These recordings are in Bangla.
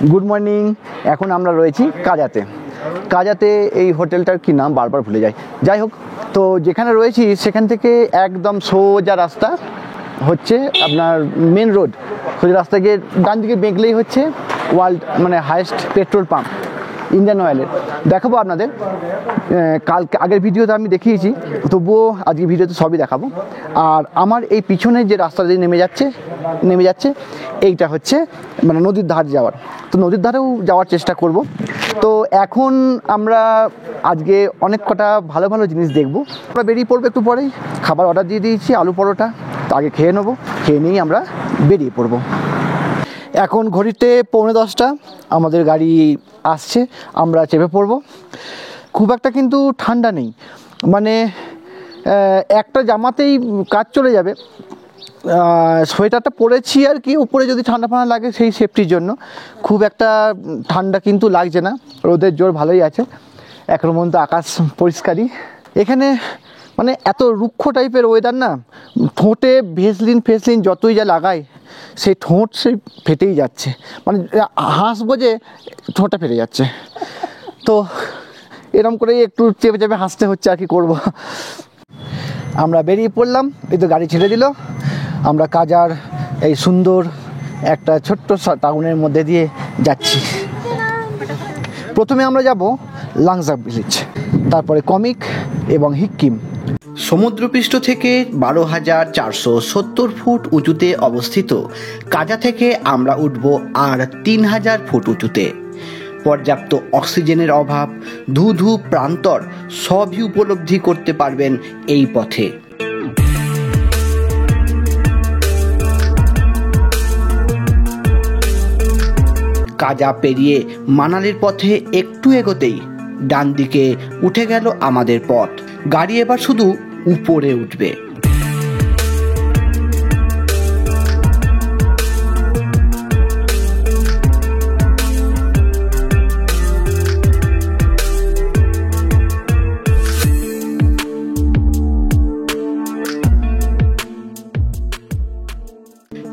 Good morning. এখন আমরা রয়েছি কাজাতে। এই হোটেলটার কি নাম বারবার ভুলে যাই। যাই হোক, তো যেখানে রয়েছি সেখান থেকে একদম সোজা রাস্তা হচ্ছে আপনার মেন রোড। সোজা রাস্তা গিয়ে ডান দিকে বেঁকলেই হচ্ছে ওয়ার্ল্ড মানে হাইয়েস্ট পেট্রোল পাম্প ইন্ডিয়ান অয়েলের। দেখাবো আপনাদের, কালকে আগের ভিডিওতে আমি দেখিয়েছি, তবুও আজকে ভিডিওতে সবই দেখাবো। আর আমার এই পিছনে যে রাস্তা দিয়ে নেমে যাচ্ছে এইটা হচ্ছে মানে নদীর ধার যাওয়ার। তো নদীর ধারেও যাওয়ার চেষ্টা করব। তো এখন আমরা আজকে অনেক কটা ভালো ভালো জিনিস দেখব। আমরা বেরিয়ে পড়বো একটু পরেই। খাবার অর্ডার দিয়ে দিয়েছি, আলু পরোটা, তো আগে খেয়ে নেবো, খেয়ে নিয়েই আমরা বেরিয়ে পড়বো। এখন ঘড়িতে 9:45, আমাদের গাড়ি আসছে, আমরা চেপে পড়ব। খুব একটা কিন্তু ঠান্ডা নেই, মানে একটা জামাতেই কাজ চলে যাবে। সোয়েটারটা পরেছি আর কি, উপরে যদি ঠান্ডা লাগে সেই সেফটির জন্য। খুব একটা ঠান্ডা কিন্তু লাগছে না, রোদের জোর ভালোই আছে। এখন পর্যন্ত আকাশ পরিষ্কারই। এখানে মানে এত রুক্ষ টাইপের ওয়েদার না, ঠোঁটে ভেসলিন যতই যা লাগায় সেই ঠোঁট সেই ফেটেই যাচ্ছে, মানে হাসবো যে ঠোঁটটা ফেটে যাচ্ছে। তো এরম করেই একটু চেপে হাসতে হচ্ছে, আর কি করবো। আমরা বেরিয়ে পড়লাম, এই তো গাড়ি ছেড়ে দিল। আমরা কাজার এই সুন্দর একটা ছোট্ট টাউনের মধ্যে দিয়ে যাচ্ছি। প্রথমে আমরা যাব লাংজা ভিলেজ, তারপরে কমিক এবং হিক্কিম। সমুদ্রপৃষ্ঠ থেকে 12,470 ফুট উঁচুতে অবস্থিত কাজা থেকে আমরা উঠব আর 3,000 ফুট উঁচুতে। পর্যাপ্ত অক্সিজেনের অভাব, ধু প্রান্তর সবই উপলব্ধি করতে পারবেন এই পথে। কাজা পেরিয়ে মানালির পথে একটু এগোতেই ডান দিকে উঠে গেল আমাদের পথ। গাড়ি এবার শুধু উপরে উঠবে।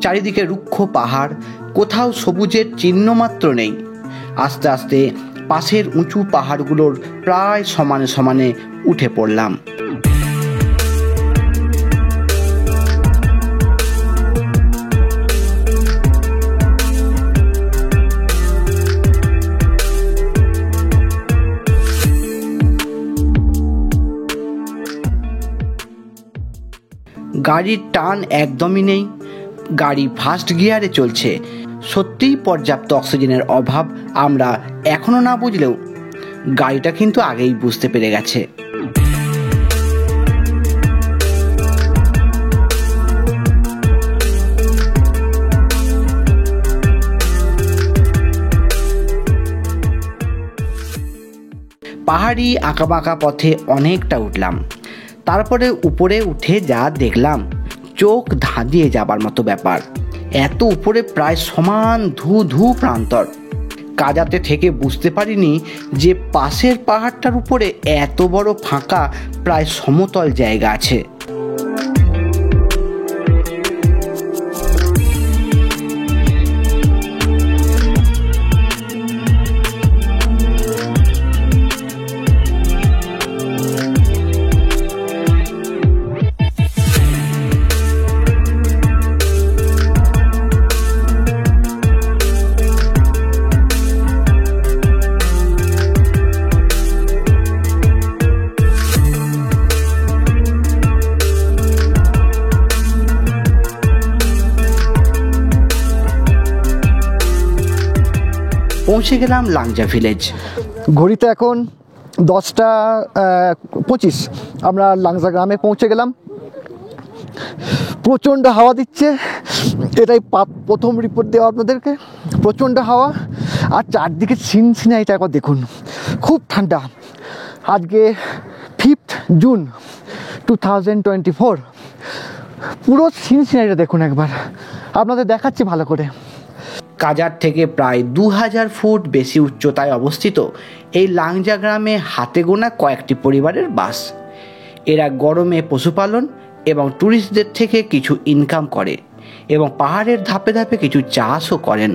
চারিদিকে রুক্ষ পাহাড়, কোথাও সবুজের চিহ্ন মাত্র নেই। আস্তে আস্তে পাশের উঁচু পাহাড়গুলোর প্রায় সমানে উঠে পড়লাম। গাড়ির টান একদমই নেই, গাড়ি ফার্স্ট গিয়ারে চলছে। সত্যিই পর্যাপ্ত অক্সিজেনের অভাব আমরা এখনো না বুঝলেও গাড়িটা কিন্তু আগেই বুঝতে পেরে গেছে। পাহাড়ি আঁকাবাঁকা পথে অনেকটা উঠলাম, তারপরে উপরে উঠে যা দেখলাম চোখ ধাঁধিয়ে যাবার মতো ব্যাপার। এত উপরে প্রায় সমান ধু প্রান্তর। কাজাতে থেকে বুঝতে পারিনি যে পাশের পাহাড়টার উপরে এত বড় ফাঁকা প্রায় সমতল জায়গা আছে। পৌঁছে গেলাম লাংজা ভিলেজ। ঘড়িতে এখন 10:25, আমরা লাংজা গ্রামে পৌঁছে গেলাম। প্রচণ্ড হাওয়া দিচ্ছে, এটাই প্রথম রিপোর্ট দেওয়া আপনাদেরকে। প্রচণ্ড হাওয়া, আর চারদিকে সিনসিনাইটা একবার দেখুন, খুব ঠান্ডা। আজকে 5 জুন 2024। পুরো সিনসিনাইটা দেখুন একবার, আপনাদের দেখাচ্ছি ভালো করে। কাজার থেকে প্রায় 2,000 ফুট বেশি উচ্চতায় অবস্থিত এই লাংজা গ্রামে হাতে গোনা কয়েকটি পরিবারের বাস। এরা গরমে পশুপালন এবং ট্যুরিস্টদের থেকে কিছু ইনকাম করে এবং পাহাড়ের ধাপে ধাপে কিছু চাষও করেন।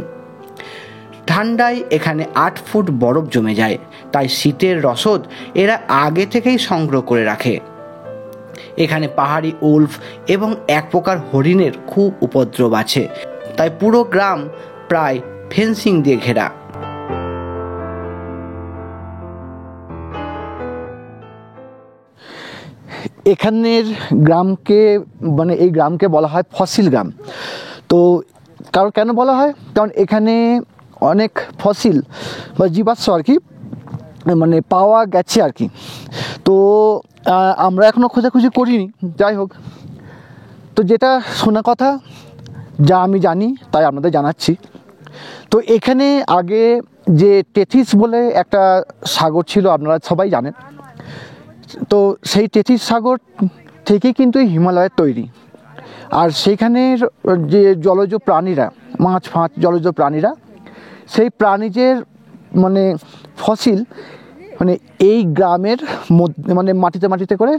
ঠান্ডায় এখানে 8 ফুট বরফ জমে যায়, তাই শীতের রসদ এরা আগে থেকেই সংগ্রহ করে রাখে। এখানে পাহাড়ি উল্ফ এবং এক প্রকার হরিণের খুব উপদ্রব আছে, তাই পুরো গ্রাম প্রায় ফেন্সিং দিয়ে ঘেরা। এখানের গ্রামকে মানে এই গ্রামকে বলা হয় ফসিল গ্রাম। তো কেন বলা হয়, কারণ এখানে অনেক ফসিল বা জীবাশ্ম আর কি মানে পাওয়া গেছে আর কি। তো আমরা এখনও খোঁজাখুঁজি করিনি, যাই হোক। তো যেটা শোনা কথা, যা আমি জানি তাই আপনাদের জানাচ্ছি। তো এখানে আগে যে টেথিস বলে একটা সাগর ছিল, আপনারা সবাই জানেন। তো সেই টেথিস সাগর থেকে কিন্তু হিমালয়ের তৈরি। আর সেইখানের যে জলজ প্রাণীরা, মাছ ফাঁচ জলজ প্রাণীরা, সেই প্রাণীদের মানে ফসিল মানে এই গ্রামের মধ্যে মানে মাটিতে করে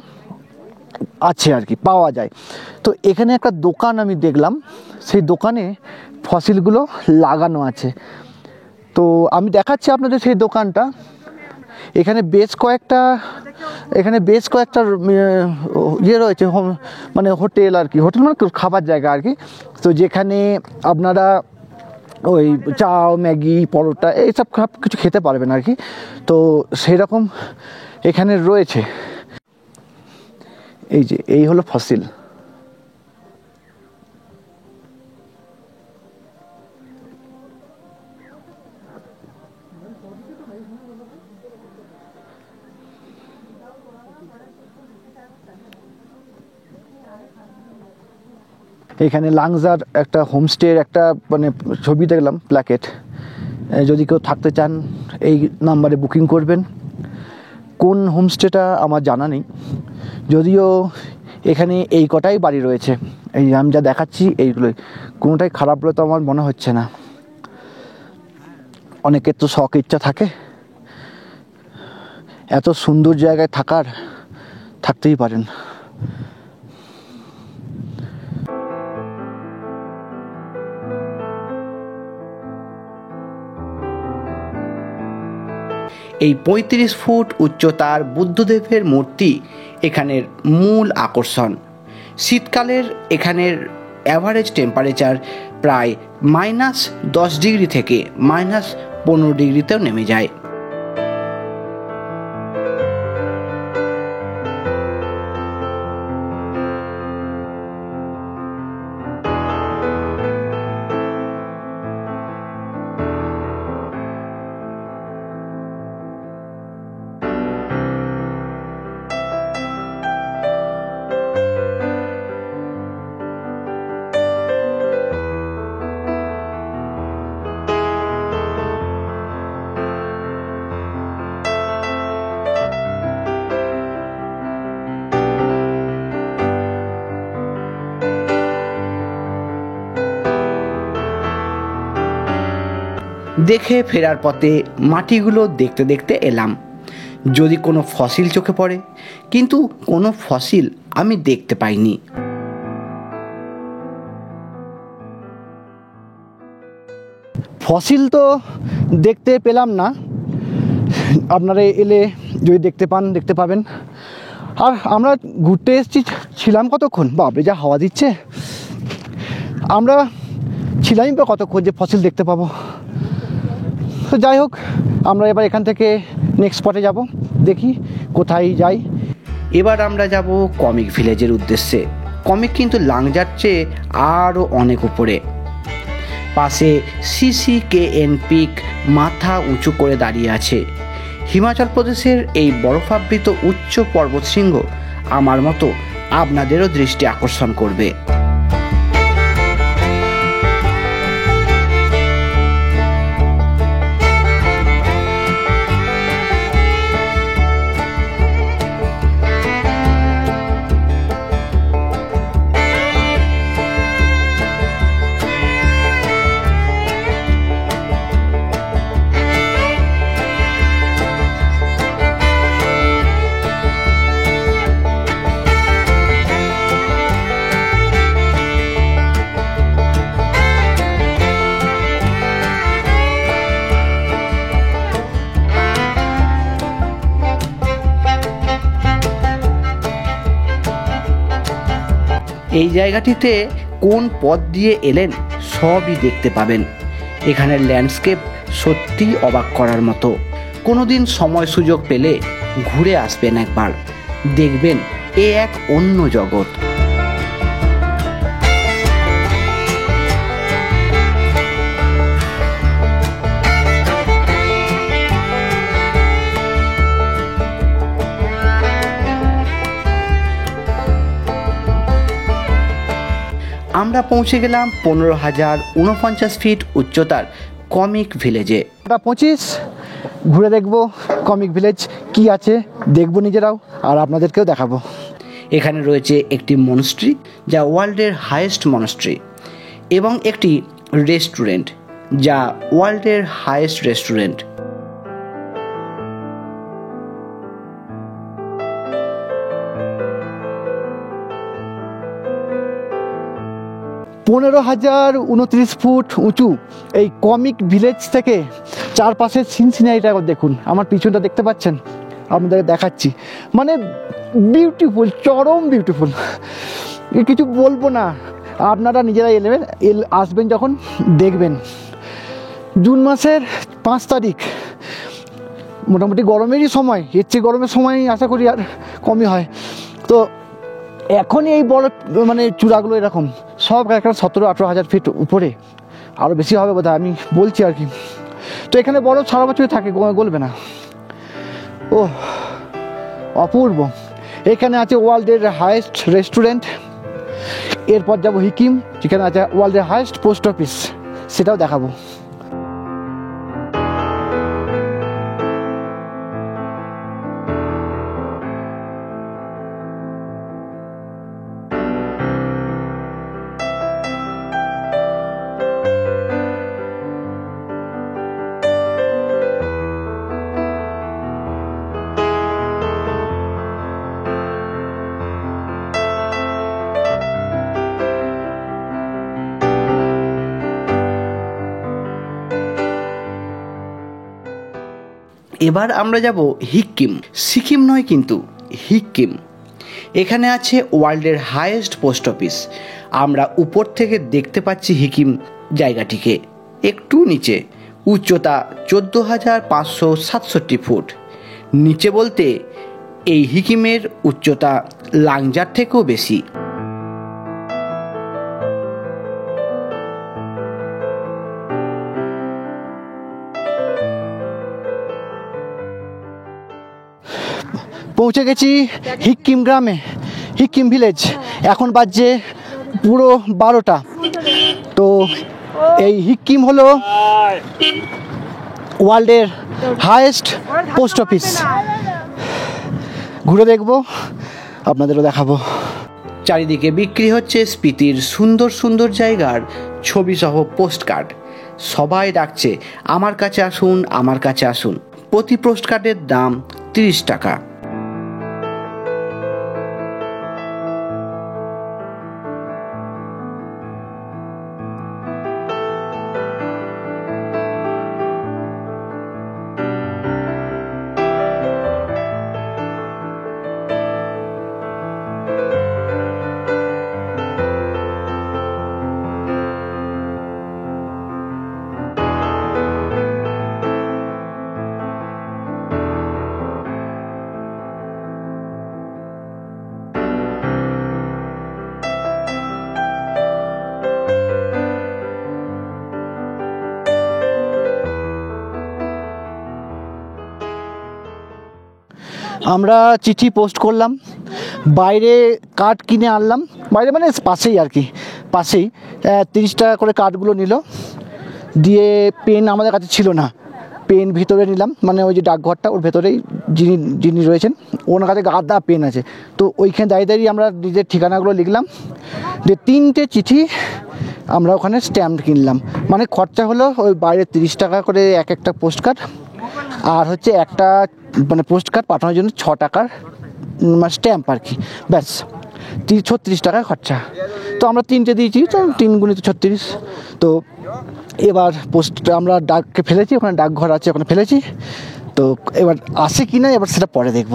আছে আর কি, পাওয়া যায়। তো এখানে একটা দোকান আমি দেখলাম, সেই দোকানে ফসিলগুলো লাগানো আছে। তো আমি দেখাচ্ছি আপনাদের সেই দোকানটা। এখানে বেশ কয়েকটা ইয়ে রয়েছে, মানে হোটেল আর কি, হোটেল মানে খাবার জায়গা আর কি। তো যেখানে আপনারা ওই চাও, ম্যাগি, পরোটা এইসব সব কিছু খেতে পারবেন আর কি। তো সেই রকম এখানে রয়েছে। এই হলো ফসিল। এখানে লাংজার একটা হোমস্টের একটা মানে ছবি দেখলাম, প্ল্যাকেট। যদি কেউ থাকতে চান এই নাম্বারে বুকিং করবেন। কোন হোমস্টেটা আমার জানা নেই, যদিও এখানে এই কটাই বাড়ি রয়েছে। এই আমি যা দেখাচ্ছি এইগুলোই, কোনোটাই খারাপ বলে তো আমার মনে হচ্ছে না। অনেকের তো শখ ইচ্ছা থাকে, এত সুন্দর জায়গায় থাকতেই পারেন। এই 35 ফুট উচ্চতার বুদ্ধদেবের মূর্তি এখানের মূল আকর্ষণ। শীতকালের এখানের অ্যাভারেজ টেম্পারেচার প্রায় -10 ডিগ্রি থেকে -15 ডিগ্রিতেও নেমে যায়। দেখে ফেরার পথে মাটিগুলো দেখতে দেখতে এলাম, যদি কোনো ফসিল চোখে পড়ে, কিন্তু কোনো ফসিল আমি দেখতে পাইনি। ফসিল তো দেখতে পেলাম না, আপনারা এলে যদি দেখতে পাবেন। আর আমরা ঘুরতে ছিলাম কতক্ষণ, বাপরে যা হাওয়া দিচ্ছে, আমরা ছিলামই বা কতক্ষণ যে ফসিল দেখতে পাবো। তো যাই হোক, আমরা এবার এখান থেকে নেক্সট স্পটে যাব, দেখি কোথায় যাই। এবার আমরা যাব কমিক ভিলেজের উদ্দেশ্যে। কমিক কিন্তু লাংজার চেয়ে আরও অনেক উপরে। পাশে CCKN পিক মাথা উঁচু করে দাঁড়িয়ে আছে। হিমাচল প্রদেশের এই বরফাবৃত উচ্চ পর্বতশৃঙ্গ আমার মতো আপনাদেরও দৃষ্টি আকর্ষণ করবে। এই জায়গাটিতে কোন পথ দিয়ে এলেন সবই দেখতে পাবেন। এখানের ল্যান্ডস্কেপ সত্যিই অবাক করার মতো। কোনোদিন সময় সুযোগ পেলে ঘুরে আসবেন একবার, দেখবেন এ এক অন্য জগৎ। আমরা পৌঁছে গেলাম 15,049 ফিট উচ্চতার কমিক ভিলেজে। 25 ঘুরে দেখবো কমিক ভিলেজ কি আছে, দেখবো নিজেরাও আর আপনাদেরকেও দেখাবো। এখানে রয়েছে একটি মনস্ট্রি, যা ওয়ার্ল্ডের হাইয়েস্ট মনস্ট্রি, এবং একটি রেস্টুরেন্ট, যা ওয়ার্ল্ডের হাইয়েস্ট রেস্টুরেন্ট। পনেরো 15,029 ফুট উঁচু এই কমিক ভিলেজ থেকে চারপাশের সিনসিনারিটা দেখুন। আমার পিছনটা দেখতে পাচ্ছেন, আপনাদেরকে দেখাচ্ছি, মানে বিউটিফুল, চরম বিউটিফুল, কিছু বলবো না। আপনারা নিজেরাই আসবেন যখন দেখবেন। জুন মাসের 5 তারিখ, মোটামুটি গরমেরই সময়, এর চেয়ে গরমের সময় আশা করি আর কমই হয়। তো এখনই এই বড় মানে চূড়াগুলো এরকম সব একটা 17-18 হাজার ফিট উপরে, আরও বেশি হবে বোধহয়, আমি বলছি আর কি। তো এখানে বরফ সারা বছরই থাকে, গলবে না। ও অপূর্ব। এখানে আছে ওয়ার্ল্ডের হাইয়েস্ট রেস্টুরেন্ট। এরপর যাবো হিকিম, যেখানে আছে ওয়ার্ল্ডের হাইয়েস্ট পোস্ট অফিস, সেটাও দেখাবো। এবার আমরা যাব হিক্কিম, সিকিম নয় কিন্তু হিক্কিম। এখানে আছে ওয়ার্ল্ডের হাইয়েস্ট পোস্ট অফিস। আমরা উপর থেকে দেখতে পাচ্ছি হিকিম জায়গাটিকে। একটু নিচে, উচ্চতা 14,567 ফুট। নিচে বলতে এই হিকিমের উচ্চতা লাংজার থেকেও বেশি। পৌঁছে গেছি হিক্কিম গ্রামে, হিক্কিম ভিলেজ। এখন বাজছে পুরো 12টা। তো এই হিক্কিম হলো ওয়ার্ল্ডের হাইয়েস্ট পোস্ট অফিস। ঘুরে দেখবো, আপনাদেরও দেখাবো। চারিদিকে বিক্রি হচ্ছে স্পিতির সুন্দর সুন্দর জায়গার ছবিসহ পোস্টকার্ড। সবাই ডাকছে আমার কাছে আসুন, আমার কাছে আসুন। প্রতি পোস্টকার্ডের দাম 30 টাকা। আমরা চিঠি পোস্ট করলাম, বাইরে কার্ড কিনে আনলাম, বাইরে মানে পাশেই আর কি, পাশেই 30 টাকা করে কার্ডগুলো নিল। দিয়ে পেন আমাদের কাছে ছিল না, পেন ভিতরে নিলাম, মানে ওই যে ডাকঘরটা ওর ভেতরেই যিনি রয়েছেন ওনার কাছে গাদা পেন আছে। তো ওইখানে দাঁড়িয়ে দাঁড়িয়ে আমরা নিজের ঠিকানাগুলো লিখলাম। দিয়ে 3টে চিঠি আমরা ওখানে স্ট্যাম্প কিনলাম। মানে খরচা হলো ওই বাইরে 30 টাকা করে একটা পোস্ট কার্ড, আর হচ্ছে একটা মানে পোস্ট কার্ড পাঠানোর জন্য 6 টাকার স্ট্যাম্প আর কি, ব্যাস 36 টাকা খরচা। তো আমরা 3টে দিয়েছি, তো 3 গুণিত 36। তো এবার পোস্ট আমরা ডাককে ফেলেছি, ওখানে ডাকঘর আছে ওখানে ফেলেছি। তো এবার আসে কি না এবার সেটা পরে দেখব।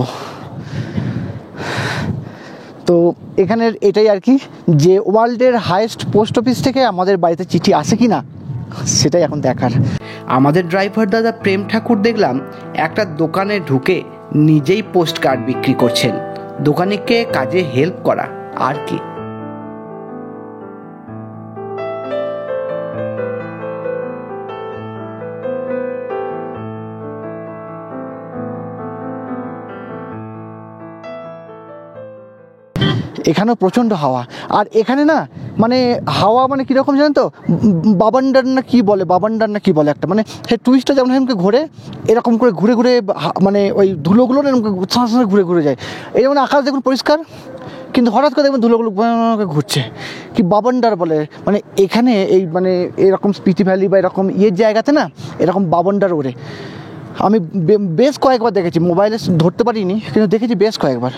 তো এখানের এটাই আর কি, যে ওয়ার্ল্ডের হাইয়েস্ট পোস্ট অফিস থেকে আমাদের বাড়িতে চিঠি আসে কি না সেটাই এখন দেখার। আমাদের ড্রাইভার দাদা প্রেম ঠাকুর দেখলাম একটা দোকানে ঢুকে নিজেই পোস্ট কার্ড বিক্রি করছেন। দোকানিকে কাজে হেল্প করা আর কি। এখানেও প্রচণ্ড হাওয়া, আর এখানে না মানে হাওয়া মানে কীরকম জানেন তো, বাবান্ডার না কি বলে, বাবান্ডার না কি বলে একটা, মানে সেই টুইস্টটা যেমন এরকম ঘুরে, এরকম করে ঘুরে ঘুরে মানে ওই ধুলোগুলো না এরকম সাঁড়ে ঘুরে ঘুরে যায়। এই যেমন আকাশ দেখুন পরিষ্কার, কিন্তু হঠাৎ করে দেখবেন ধুলোগুলো ঘুরছে, কি বাবান্ডার বলে। মানে এখানে এই মানে এরকম স্পিতি ভ্যালি বা এরকম ইয়ের জায়গাতে না এরকম বাবান্ডার ওড়ে। আমি বেশ কয়েকবার দেখেছি, মোবাইলে ধরতে পারিনি কিন্তু দেখেছি বেশ কয়েকবার।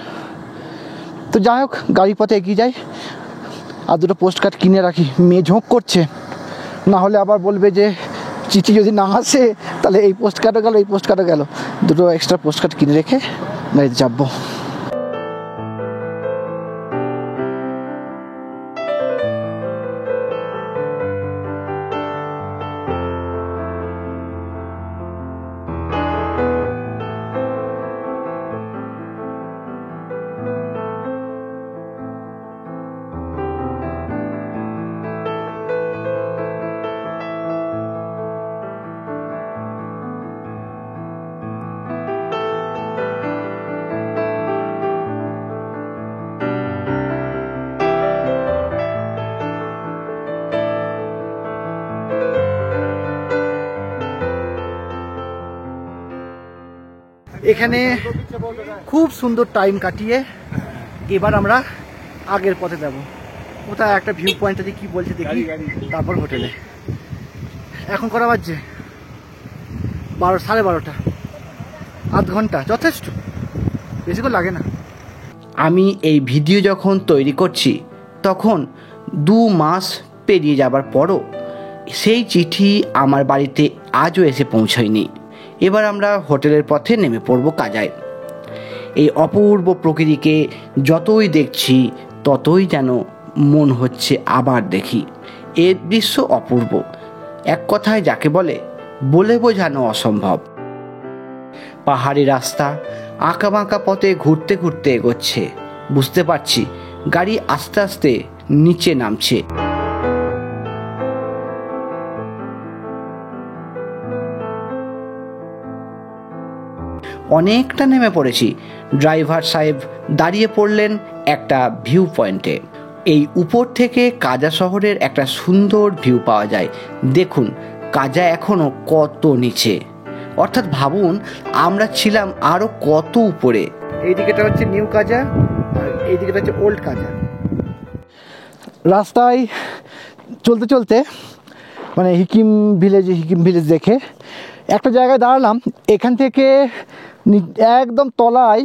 তো যাই হোক, গাড়ি পথে এগিয়ে যাই, আর দুটো পোস্ট কার্ড কিনে রাখি। মেয়ে ঝোঁক করছে, না হলে আবার বলবে যে চিঠি যদি না আসে তাহলে এই পোস্ট কার্ডও গেল, এই পোস্ট কার্ডও গেল। দুটো এক্সট্রা পোস্ট কার্ড কিনে রেখে গাড়িতে চাপবো। এখানে খুব সুন্দর টাইম কাটিয়ে এবার আমরা আগের পথে যাব। কোথায় একটা ভিউ পয়েন্ট আছে, কি বলছে দেখি, তারপর হোটেলে। এখন করা বাজছে 12:30, আধ ঘন্টা যথেষ্ট, বেশিক্ষণ লাগে না। আমি এই ভিডিও যখন তৈরি করছি তখন 2 মাস পেরিয়ে যাবার পরও সেই চিঠি আমার বাড়িতে আজও এসে পৌঁছয়নি। এবার আমরা হোটেলের পথে নেমে পড়ব কাজায়। এই অপূর্ব প্রকৃতিকে যতই দেখছি ততই যেন মন হচ্ছে আবার দেখি। এর দৃশ্য অপূর্ব, এক কথায় যাকে বলে বোঝানো অসম্ভব। পাহাড়ি রাস্তা আঁকা বাঁকা পথে ঘুরতে ঘুরতে এগোচ্ছে। বুঝতে পারছি গাড়ি আস্তে আস্তে নিচে নামছে। অনেকটা নেমে পড়েছি। ড্রাইভার সাহেব দাঁড়িয়ে পড়লেন একটা ভিউ পয়েন্টে। এই উপর থেকে কাজা শহরের একটা সুন্দর ভিউ পাওয়া যায়। দেখুন কাজা এখনো কত নিচে, অর্থাৎ ভাবুন আমরা ছিলাম আরো কত উপরে। এই দিকেটা হচ্ছে নিউ কাজা, আর এই দিকেটা হচ্ছে ওল্ড কাজা। রাস্তায় চলতে চলতে মানে হিকিম ভিলেজ দেখে একটা জায়গায় দাঁড়ালাম। এখান থেকে একদম তলায়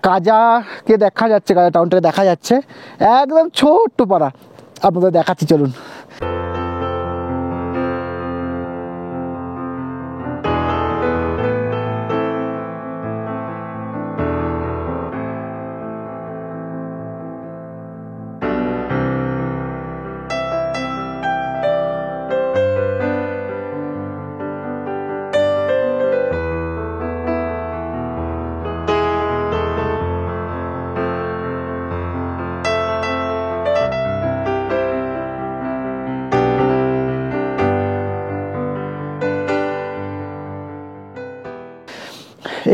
কাজাকে দেখা যাচ্ছে, কাজা টাউনটাকে দেখা যাচ্ছে, একদম ছোট্ট পাড়া। আপনাদের দেখাচ্ছি চলুন।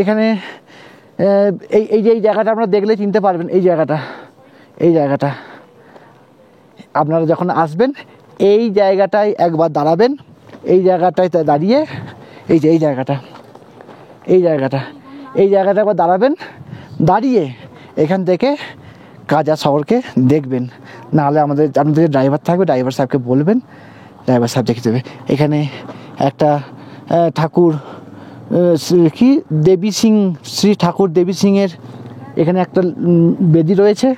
এখানে এই যে এই জায়গাটা আপনারা দেখলে চিনতে পারবেন। এই জায়গাটা আপনারা যখন আসবেন এই জায়গাটায় একবার দাঁড়াবেন। এই জায়গাটায় দাঁড়িয়ে এই জায়গাটা একবার দাঁড়াবেন, দাঁড়িয়ে এখান থেকে কাজা শহরকে দেখবেন। নাহলে আপনাদের ড্রাইভার থাকবে, ড্রাইভার সাহেবকে বলবেন, ড্রাইভার সাহেব দেখে দেবে। এখানে একটা ঠাকুর কি দেবী সিং, শ্রী ঠাকুর দেবী সিংয়ের এখানে একটা বেদি রয়েছে,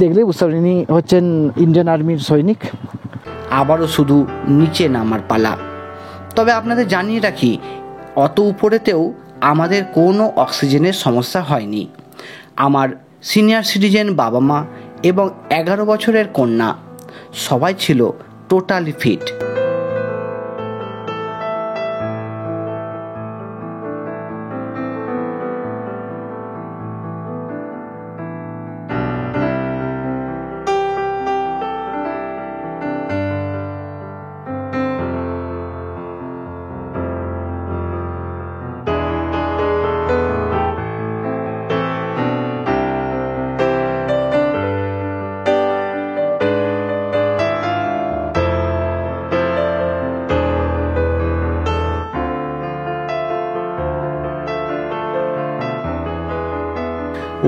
দেখলেই বুঝতে পারবেন ইনি হচ্ছেন ইন্ডিয়ান আর্মির সৈনিক। আবারও শুধু নিচে নামার পালা। তবে আপনাদের জানিয়ে রাখি, অত উপরেতেও আমাদের কোনো অক্সিজেনের সমস্যা হয়নি। আমার সিনিয়র সিটিজেন বাবা মা এবং 11 বছরের কন্যা সবাই ছিল totally fit.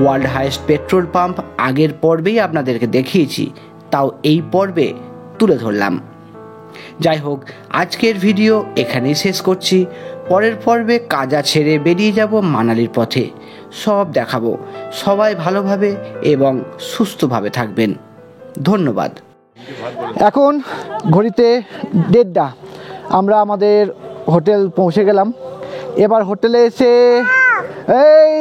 World highest petrol pump আগের পর্বেই আপনাদেরকে দেখিয়েছি, তাও এই পর্বে তুলে ধরলাম। যাই হোক, আজকের ভিডিও এখানেই শেষ করছি। পরের পর্বে কাজা ছেড়ে বেরিয়ে যাব মানালির পথে, সব দেখাবো। সবাই ভালোভাবে এবং সুস্থভাবে থাকবেন। ধন্যবাদ। এখন ঘড়িতে 1:30, আমরা আমাদের হোটেল পৌঁছে গেলাম। এবার হোটেলে এসে এই